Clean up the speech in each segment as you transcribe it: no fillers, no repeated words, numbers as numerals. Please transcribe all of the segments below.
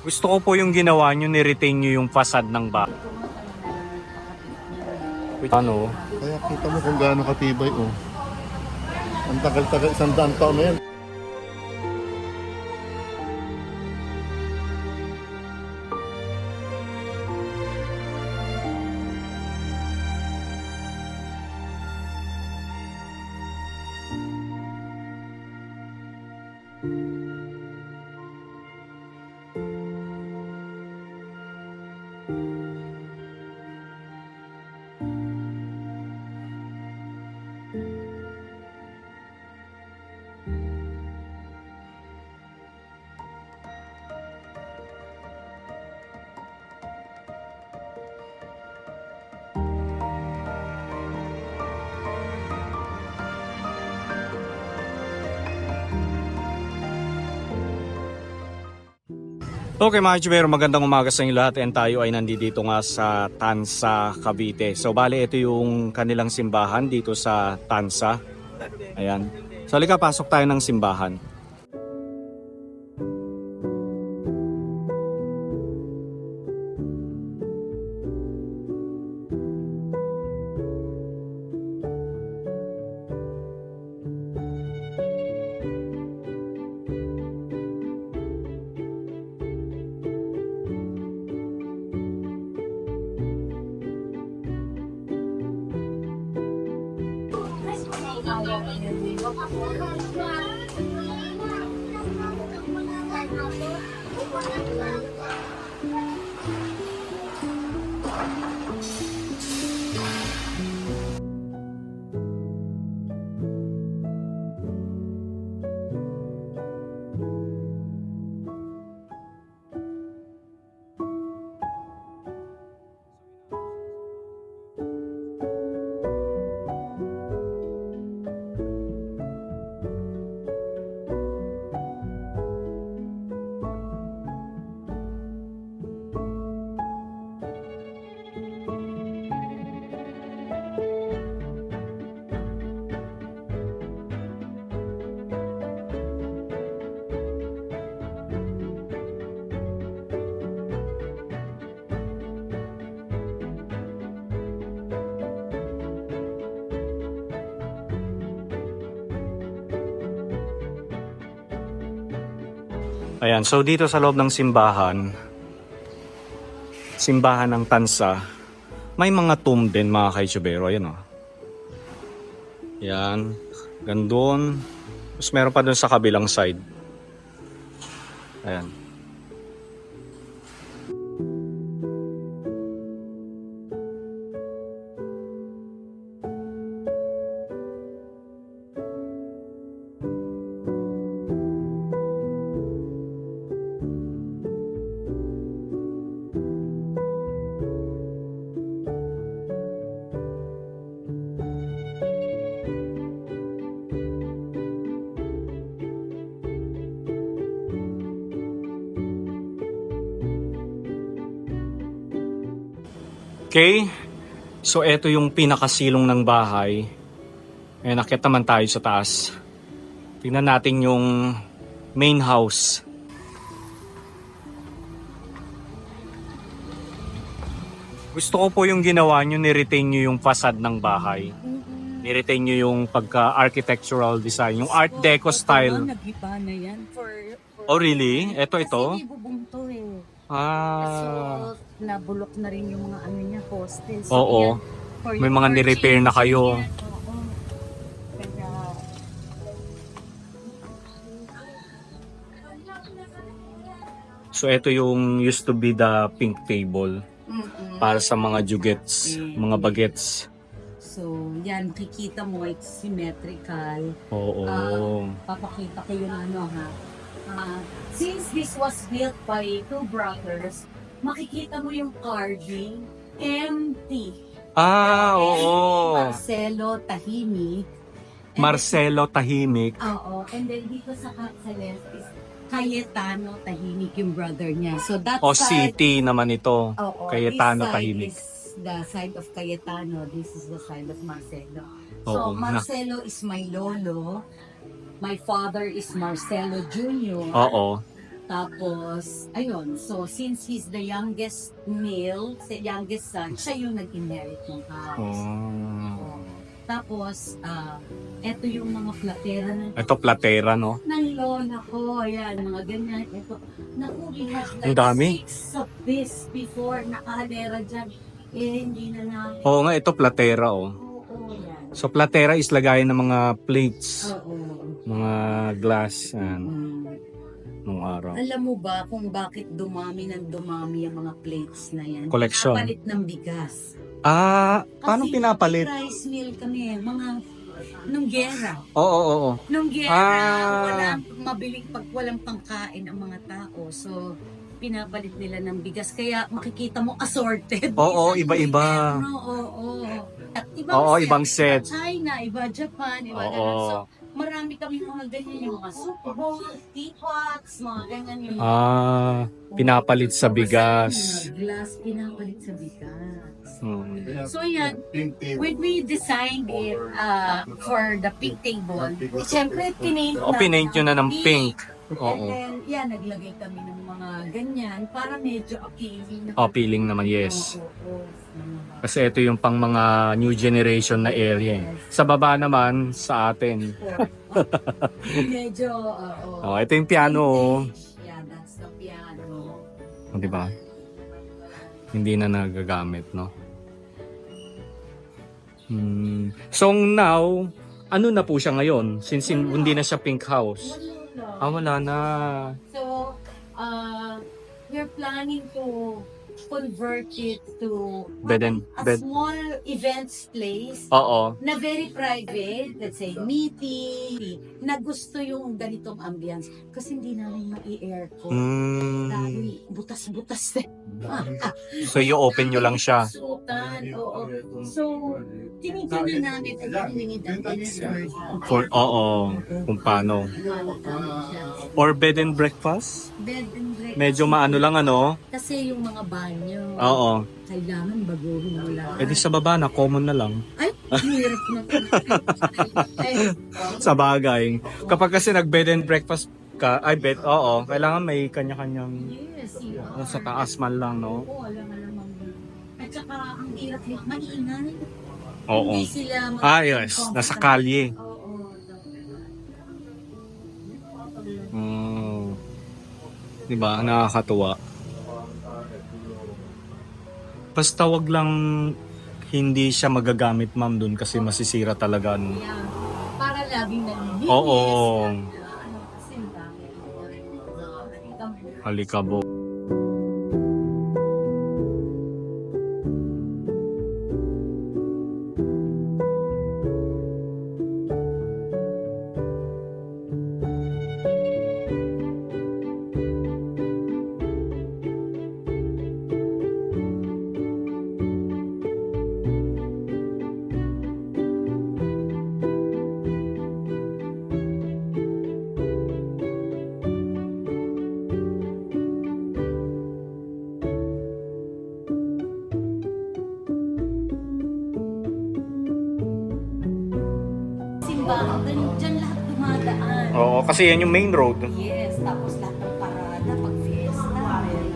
Gusto ko po yung ginawa nyo, ni-retain nyo yung facade ng bahay. Ano? Kaya kita mo kung gaano katibay, oh. Ang tagal-tagal, 100 taon na yan. Okay mga Chibero, magandang umaga sa inyo lahat, and tayo ay nandito nga sa Tansa, Cavite. So bali ito yung kanilang simbahan dito sa Tansa. Ayan. So halika, pasok tayo ng simbahan. Ayan, so dito sa loob ng simbahan ng Tansa, may mga tomb din mga Kaichubero. Ayan o. Ayan, gandun. Tapos meron pa dun sa kabilang side. Ayan. Okay, so eto yung pinakasilong ng bahay. Ayan, nakita naman tayo sa taas. Tingnan natin yung main house. Gusto ko po yung ginawa nyo, ni-retain nyo yung facade ng bahay. Ni-retain nyo yung pagka-architectural design, yung Art Deco style. Nag-iba na yan Oh really? Ito. Kasi bubong to eh. Ah, So, nabulok na rin yung mga ano niya, poste. So, oo. yan, for May your mga ni-repair na kayo. yan, oo. Kaya, So ito yung used to be the pink table para sa mga jugets, mga bagets. so, yan, kikita mo, it's symmetrical. Oo. Papakita ko yung ano ha. Since this was built by two brothers, makikita mo yung carving, empty. Oo. Marcelo Tahimik. Marcelo Tahimik. Oo. And then dito sa left is Cayetano Tahimik, yung brother niya. So that O side, city naman ito. oo, Cayetano this side Tahimik. is the side of Cayetano. This is the side of Marcelo. Oo, So Marcelo is my lolo. My father is Marcelo Jr. Oo. Tapos, ayun. So, since he's the youngest male, the youngest son, siya yung nag-inherit ng house. Oh. Tapos, eto yung mga platera Ito platera, no? ng lola ko. Ayan, mga ganyan. Ito. Naku, we had Ang dami. 6 of this before. Nakahalera dyan. Eh, hindi na namin. Oo nga, ito platera, oh. Oo, yan. So platera is lagayan ng mga plates, Oo. mga glass, yan, Mm. nung araw. Alam mo ba kung bakit dumami ng dumami ang mga plates na yan? Collection. Kapalit ng bigas. Ah, paano Kasi pinapalit? rice mill kami, mga nung gera. Oo. Nung gera, Ah. walang mabiling pag walang pangkain ang mga tao. So, pinapalit nila ng bigas. Kaya makikita mo assorted. Oo, Isang iba-iba. gobyerno, Oo. At Oo, ibang set. China, iba Japan, iba Oo. ganun. So, marami kami mga ganyan, yung mga soup bowl, teapots, mga ganyan yung Ah, pinapalit sa bigas. Mga glass, pinapalit sa bigas. Hmm. So yan, when we designed it for the pink table, siyempre pinaint O, pinaint nyo na ng pink. And Oo. then, yan, naglagay kami ng mga ganyan para medyo appealing. Oh, peeling naman, yes. Oo. Kasi ito yung pang mga new generation na area. Sa baba naman, sa atin. Medyo, Oh, ito yung piano. Oh. Yeah, that's the piano. Di ba? Hindi na nagagamit, no? So now, ano na po siya ngayon? Since hindi na siya pink house. Wala na. So, we're planning to convert it to a small events place Oo. na very private, let's say meeting, na gusto yung ganitong ambience kasi hindi namin mai-aircon. Dahil butas-butas eh. So, i-open nyo lang siya. Sutan, oo. So, tinignan na namin at hiningi ng expert. Oo, kung paano. Or bed and breakfast? Bed and breakfast. Medyo maano lang, ano? Kasi yung mga banyo, Oo. kailangan baguhin mo lahat. Eh di sa baba na, common na lang. Ay, hirap na. Ay, Sa bagay. Kapag kasi nag-bed and breakfast ka, ay bed, oo, kailangan may kanya-kanyang yes, sa taas man lang, no? Oo, alam mo. At saka, ang hirap yung maingay. Oo. Hindi sila Yes, nasa kalye. Oo. Diba? Nakakatuwa. Basta wag lang hindi siya magagamit, ma'am, dun kasi masisira talaga. No? Yan. Para laging nalilinis. Oo. Kasi ang dami. Halikabo. Simbahan, dyan lahat dumadaan. Oo, kasi yan yung main road. Yes, tapos lahat ng parada, pag fiesta,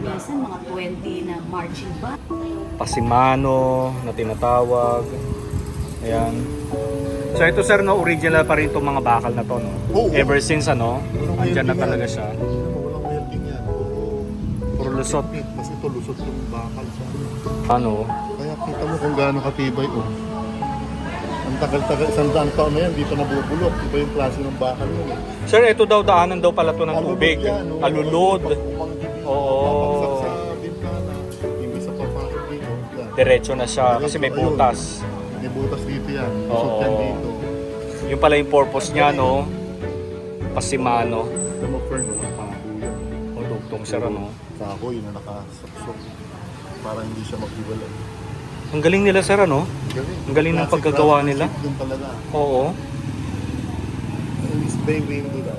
minsan mga 20 na marching band. Pasimano na tinatawag. Ayan. So ito sir, no, original pa rin itong mga bakal na to, no? Oo. Ever since ano, andyan na talaga siya. Walang welding yan. Puro lusot. Kasi ito lusot yung bakal sa Ano? Kaya kita mo kung gaano katibay, oh. Ang tagal-tagal, 100 taon na yan, dito nabubulok. Iba yung klase ng bakal yun. Sir, ito daw daanan daw pala to ng tubig. yan, oh. Alulod. Oo. Papagsak sa bintana, hindi sa papasok dito. Yan. Diretso na siya kasi may butas. May butas dito yan. Lusot Oo. yan dito. Yung pala yung purpose niya, no? Pasimano. Ito mo, Fern, walang pako yan. O dugtong sir, ano? Kahoy na nakasuksok. Para hindi siya maghiwalay. Ang galing nila sir, ano? Ang galing ng Classic paggagawa craftsmanship nila. Yun talaga. Oo. At least they will do that.